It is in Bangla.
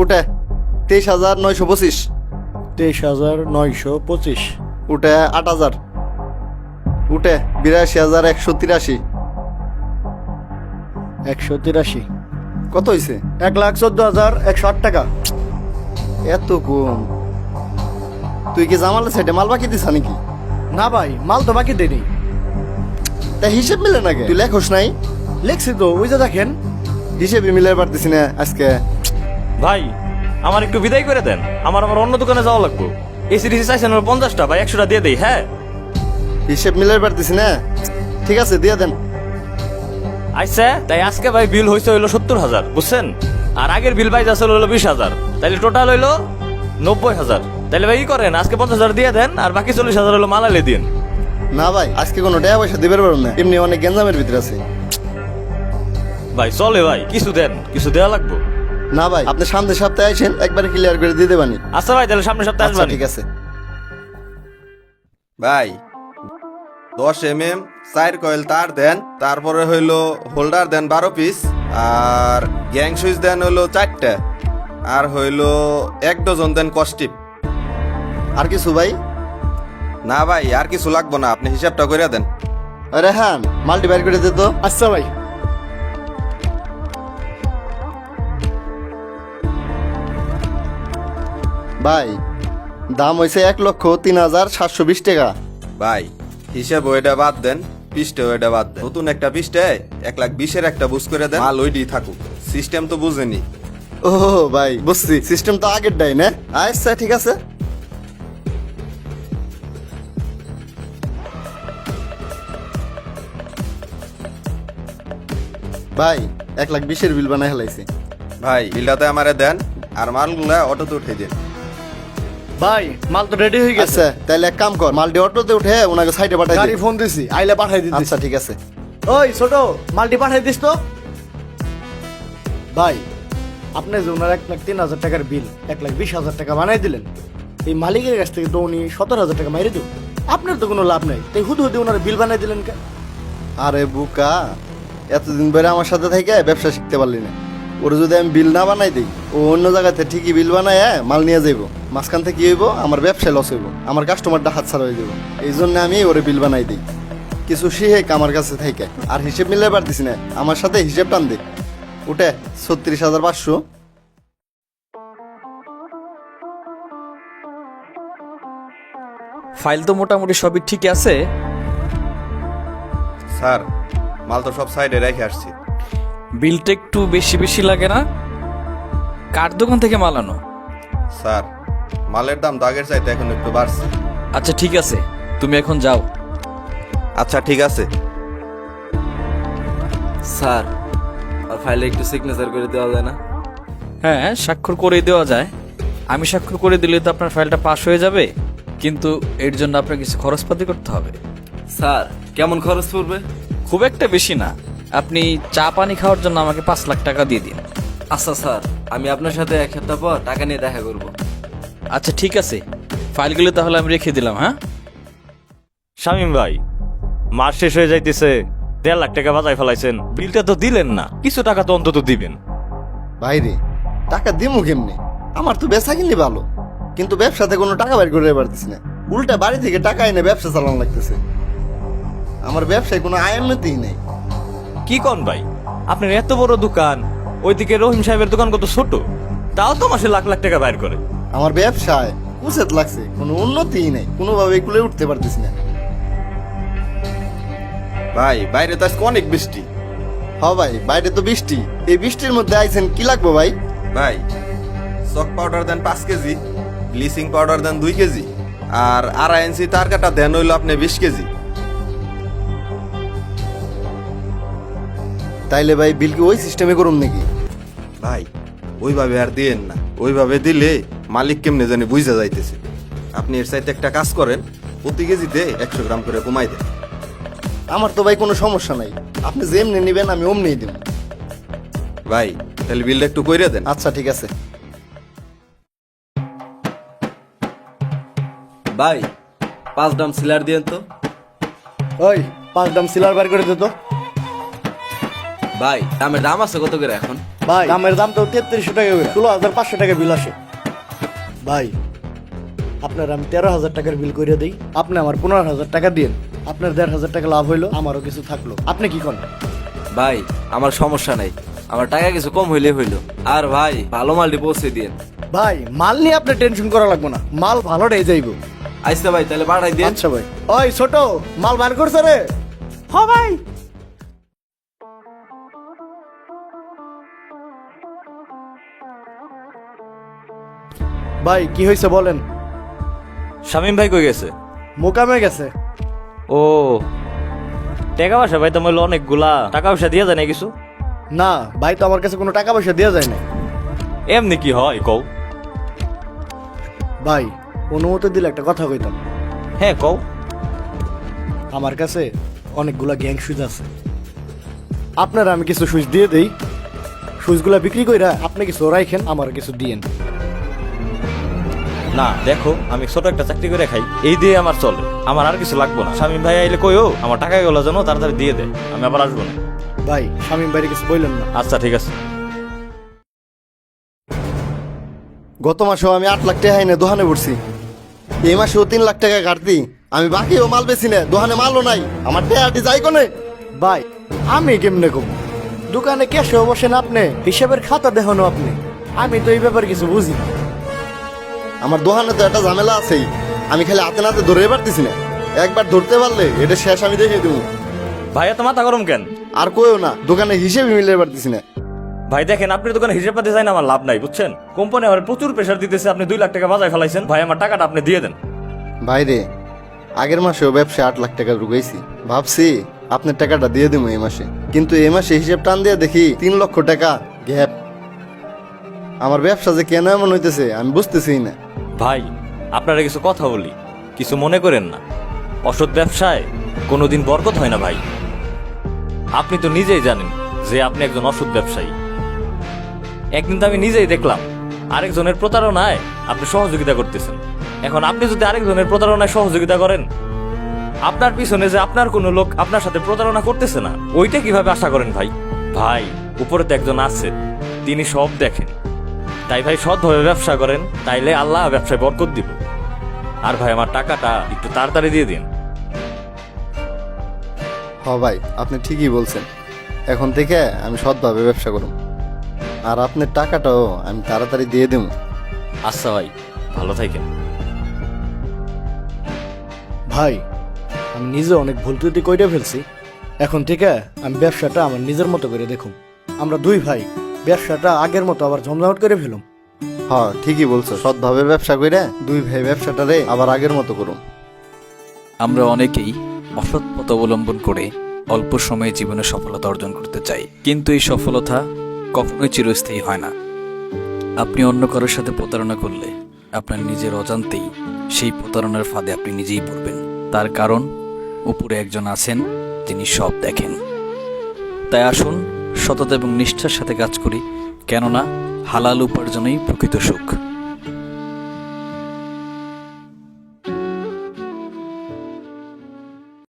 উঠে 23,925। 23,925। উঠে 8,000। উঠে 82,183। 183। কত হয়েছে? 1,14,108 টাকা। এত কম? তুই কি জামালের সাইডে মাল বাকি দিস নাকি? না ভাই, মাল তো বাকি দেনি। তা হিসেব মিলে নাকি? তুই লেখোস নাই? লিখছি তো, ওই যে দেখেন। হিসেবে মিলে পারতেছি না আজকে। ভাই আমার একটু বিদায় করে দেন, আমার অন্য দোকানে যাওয়া লাগবে। এসি ডিসি চাইছেন 50টা, ভাই 100টা দিয়ে দেই। হ্যাঁ হিসেব মিলে পারতেছি না। ঠিক আছে, দিয়ে দেন। আচ্ছা, তাই আজকে ভাই বিল হয়েছে হইলো 70,000, বুঝছেন? আর আগের বিল ভাই যাচ্ছে হইলো 20,000, তাইলে টোটাল হইলো 90,000। তাইলে ভাই কি করেন, আজকে 50,000 দিয়ে দেন, আর বাকি 40,000 হইলো মালালে দিন। না ভাই, আজকে কোনো টাকা পয়সা দিবার পারবো না, এমনি অনেক গেঞ্জামের ভিতরে আছে। ভাই চলে ভাই, কিছু দেন, কিছু দেওয়া লাগবে। না ভাই, আপনি সামনের সপ্তাহে আসেন, একবারে ক্লিয়ার করে দিয়ে দেবানি। আচ্ছা ভাই, তাহলে সামনের সপ্তাহে আচ্ছা আসবেন। ঠিক আছে। ভাই 10 mm 4 কয়েল তার দেন, তারপরে হইলো হোল্ডার দেন 12 পিস, আর গ্যাং সুইচ দেন হইলো 4টা, আর হইলো 1 ডজন দেন কস্টিপ। আর কিছু ভাই? না ভাই, আর কিছু লাগবো না, আপনি হিসাবটা করে দেন। রেহান, মাল্টি বাইর করে দে তো। আচ্ছা ভাই। ভাই দাম হয়েছে 1,03,720 টাকা। ভাই হিসাব ওইটা বাদ দেন, পিসটা ওইটা বাদ দেন। নতুন একটা পিসটায় 1,20,000 একটা বুঝ করে দেন, মাল ওইডি থাকুক। সিস্টেম তো বুঝেনি। ও ভাই বুঝছি, সিস্টেম তো আগের ডাই না। আচ্ছা ঠিক আছে। ভাই 1,20,000 বিল বানাই হেলাইছি। ভাই বিলটাতে আমারে দেন, আর মালগুলা অটোতে উঠে দেন। ভাই মাল তো রেডি হয়ে গেছে। আচ্ছা তাহলে এক কাম কর, মালটি অটোতে উঠে ওনাকে সাইডে পাঠাই গাড়ি দে। ফোন দিছি, আইলে পাঠাই দিতে। আচ্ছা ঠিক আছে। ওই ছোট, মালটি পাঠাই দিস তো। ভাই আপনি যে ওনার 1,03,000 টাকার বিল 1,20,000 টাকা বানাই দিলেন, এই মালিকের কাছ থেকে তো উনি 17,000 টাকা মাইরে দেব। আপনার তো কোনো লাভ নাই, তাই হুদু হুদু ওনার বিল বানাই দিলেন কে? আরে বুকা, এতদিন ধরে আমার সাথে থেকে ব্যবসা শিখতে পারলি না। ওর যদি আমি বিল না বানাই দিই, ও অন্য জায়গাতে ঠিকই বিল বানায় মাল নিয়ে যাইবো। মাঝখান থেকে কি হইব, আমার ব্যবসায় লস হইব, আমার কাস্টমারটা হাতছাড়া হয়ে যাবো। এই জন্য আমি ওরে বিল বানাই দিই। কিছু শিহেক আমার কাছে থেকে, আর হিসেব মিলে পারতিস না, আমার সাথে হিসেব টান দে। উঠে 36,500। ফাইল তো মোটামুটি সবই ঠিক আছে। স্যার মাল তো সব সাইডে রেখে আসছি। বিলটা একটু বেশি বেশি লাগে না? কার দোকান থেকে মাল আনো? স্যার মালের দাম দাগের চাইতে এখন একটু বাড়ছে। আচ্ছা ঠিক আছে, তুমি এখন যাও। আচ্ছা ঠিক আছে। স্যার আর ফাইলে একটু সিগনেচার করে দেওয়া যায় না? হ্যাঁ, স্বাক্ষর করে দেওয়া যায়। আমি স্বাক্ষর করে দিলে তো আপনার ফাইলটা পাস হয়ে যাবে, কিন্তু এর জন্য আপনার কিছু খরচপাতি করতে হবে। স্যার কেমন খরচ পড়বে? খুব একটা বেশি না, আপনি চা পানি খাওয়ার জন্য আমাকে 5 লাখ টাকা দিয়ে দিন। আচ্ছা স্যার, আমি আপনার সাথে 1 সপ্তাহ পর টাকা নিয়ে দেখা করব। আচ্ছা ঠিক আছে, ফাইলগুলো তাহলে আমি রেখে দিলাম। হ্যাঁ শামিম ভাই, মাস শেষ হয়ে যাইতেছে, 1.5 লাখ টাকা বাজায় ফেলাইছেন, বিলটা তো দিলেন না, কিছু টাকা তো অন্তত দিবেন। ভাইরে, টাকা দিমু কেমনে? আমার তো বেচা কিনি ভালো, কিন্তু ব্যবসাতে কোনো টাকা বের করে পারতেছি না। উল্টা বাড়ি থেকে টাকা এনে ব্যবসা চালানো লাগতেছে। আমার ব্যবসায় কোনো আয় উন্নতিই নেই। কি কন ভাই, আপনার এত বড় দোকান, ওইদিকে রহিম সাহেবের দোকান কত ছোট, তাও তো মাসে লাখ লাখ টাকা বাইর করে। আমার ব্যবসায় কুচেত লাগছে, কোনো উন্নতিই নেই, কোনোভাবে কুলে উঠতে পারতেছি না। ভাই বাইরে তো আজকে অনেক বৃষ্টি। হ ভাই, বাইরে তো বৃষ্টি, এই বৃষ্টির মধ্যে আইছেন, কি লাগবো ভাই? ভাই চক পাউডার দেন 5 কেজি, ব্লিচিং পাউডার দেন 2 কেজি, আর 2.5 ইঞ্চি তার কাটা দেন হইলো আপনি 20 কেজি। তাইলে ভাই বিল কি ওই সিস্টেমে করুন নাকি? ভাই ওইভাবে আর দিয়েন না, ওইভাবে দিলে মালিক কেমনে জানি বুঝা যাইতেছে। আপনি এর চাইতে একটা কাজ করেন, প্রতি কেজিতে 100 গ্রাম করে কমাই দেন। আমার তো ভাই কোনো সমস্যা নাই, আপনি যেমনি নিবেন আমি অমনিই দেব। ভাই তাহলে বিলটা একটু কইরা দেন। আচ্ছা ঠিক আছে। ভাই 5 ড্রাম সিলার দিয়েন তো। ওই 5 দাম সিলার বার করে দে তো। ভাই দামের দাম আছে কত করে এখন? ভাই দামের দাম তো 3300 টাকা করে 16500 টাকা বিল আসে ভাই আপনার আমি 13000 টাকার বিল করে দিই আপনি আমার 15000 টাকা দিন আপনার 1500 টাকা লাভ হইলো আমারও কিছু থাকলো আপনি কি করেন ভাই আমার সমস্যা নাই, আমার টাকা কিছু কম হইলে হইলো। আর ভাই ভালো মালটি পৌঁছে দিন। ভাই মাল নিয়ে আপনি টেনশন করা লাগবে না, মাল ভালোটাই যাইবো। আচ্ছা ভাই তাহলে পাঠাই দিন। আচ্ছা ভাই। ওই ছোট মাল বার করছে রে? হ্যাঁ ভাই। ভাই কি হয়েছে বলেন। শামিম ভাই কই গেছে? মোকামে গেছে। ও টাকা পয়সা ভাই তোমার অনেকগুলা টাকা পয়সা দিয়ে যায় না কিছু? না ভাই তো আমার কাছে কোনো টাকা পয়সা দেওয়া যায় না। এমনি কি হয় কও? ভাই অনুমতি দিলে একটা কথা কইতাম। হ্যাঁ কও। আমার কাছে অনেকগুলা গ্যাং সুইচ আছে, আপনারা আমি কিছু সুইচ দিয়ে দেই, সুইচগুলা বিক্রি কইরা আপনি কিছু রাখেন আমার কিছু দিয়েন। না দেখো আমি ছোট একটা চাকরি করে খাই, এই দিয়ে আমার চলে, আমার আর কিছু লাগবে না। শামিম ভাই আইলে কইও আমার টাকাগুলো যেন তাড়াতাড়ি দিয়ে দেয়, আমি আবার আসবো না। ভাই শামীম ভাইরে কিছু বললেন না। আচ্ছা ঠিক আছে। গত মাসেও আমি 8 লাখ টাকা হাইনে দোকানে পড়ছি, এই মাসেও 3 লাখ টাকা ঘাটতি। আমি বাকিও মাল বেছি না, দোকানে মালও নাই, আমার টাকাটি যাই কোনে? ভাই আমি কেমনে কম, দোকানে ক্যাশে বসেন আপনি, হিসাবের খাতা দেখানো আপনি, আমি তো এই ব্যাপারে কিছু বুঝি না। আমার দোকানে তো একটা ঝামেলা আছেই, আমি খালি হাতে নাতে ধরে পারতেছি না, একবার ধরতে পারলে এটা শেষ আমি দেখে দেবো। ভাই এত মাথা গরম কেন? আর কইও না, দোকানে হিসেবে মিলে পারতেছি না। ভাই দেখেন আপনি দোকানে হিসেব পাতি চাই না, আমার লাভ নাই বুঝছেন। কোম্পানি আমার প্রচুর প্রেশার দিতেছে, আপনি 2 লাখ টাকা বাজায় ফেলাইছেন। ভাই আমার টাকাটা আপনি দিয়ে দেন। ভাইরে আগের মাসেও ব্যবসায় 8 লাখ টাকা ঢুকাইছি, ভাবছি আপনার টাকাটা দিয়ে দেবো এই মাসে, কিন্তু এই মাসে হিসেব টান দিয়ে দেখি 3 লক্ষ টাকা গ্যাপ। আমার ব্যবসা যে কেন এমন হইতেছে আমি বুঝতেছি না। ভাই আপনারা কিছু কথা বলি, কিছু মনে করেন না। অসৎ ব্যবসায় কোনোদিন বরকত হয় না ভাই। আপনি তো নিজেই জানেন যে আপনি একজন অসৎ ব্যবসায়ী। একদিন তো আমি নিজেই দেখলাম আরেকজনের প্রতারণায় আপনি সহযোগিতা করতেছেন। এখন আপনি যদি আরেকজনের প্রতারণায় সহযোগিতা করেন, আপনার পিছনে যে আপনার কোনো লোক আপনার সাথে প্রতারণা করতেছে না, ওইটা কিভাবে আশা করেন ভাই? ভাই উপরে তো একজন আছে, তিনি সব দেখেন। তাই ভাই সৎভাবে ব্যবসা করেন, তাইলে আল্লাহ ব্যবসায় বরকত দিব। আর ভাই আমার টাকাটা একটু তাড়াতাড়ি দিয়ে দিন। হ ভাই আপনি ঠিকই বলছেন, এখন থেকে আমি সৎভাবে ব্যবসা করব, আর আপনার টাকাটাও আমি তাড়াতাড়ি দিয়ে দেবো। আচ্ছা ভাই ভালো থাকেন। ভাই আমি নিজে অনেক ভুল ত্রুটি কইরে ফেলছি, এখন থেকে আমি ব্যবসাটা আমার নিজের মতো করে দেখুন। আমরা দুই ভাই ব্যবসাটা আগের মতো আবার জমজমাট করে ফেলুম। হ্যাঁ ঠিকই বলছো, সৎভাবে ব্যবসা করে দুই ভাই ব্যবসাটারে আবার আগের মতো করুন। আমরা অনেকেই অসৎ পথ অবলম্বন করে অল্প সময়ে জীবনে সফলতা অর্জন করতে চাই, কিন্তু এই সফলতা কখনোই চিরস্থায়ী হয় না। আপনি অন্য কারোর সাথে প্রতারণা করলে আপনার নিজের অজান্তেই সেই প্রতারণার ফাঁদে আপনি নিজেই পড়বেন। তার কারণ উপরে একজন আছেন যিনি সব দেখেন। তাই আসুন সততা এবং নিষ্ঠার সাথে কাজ করি, কেননা হালাল উপার্জনেই প্রকৃত সুখ।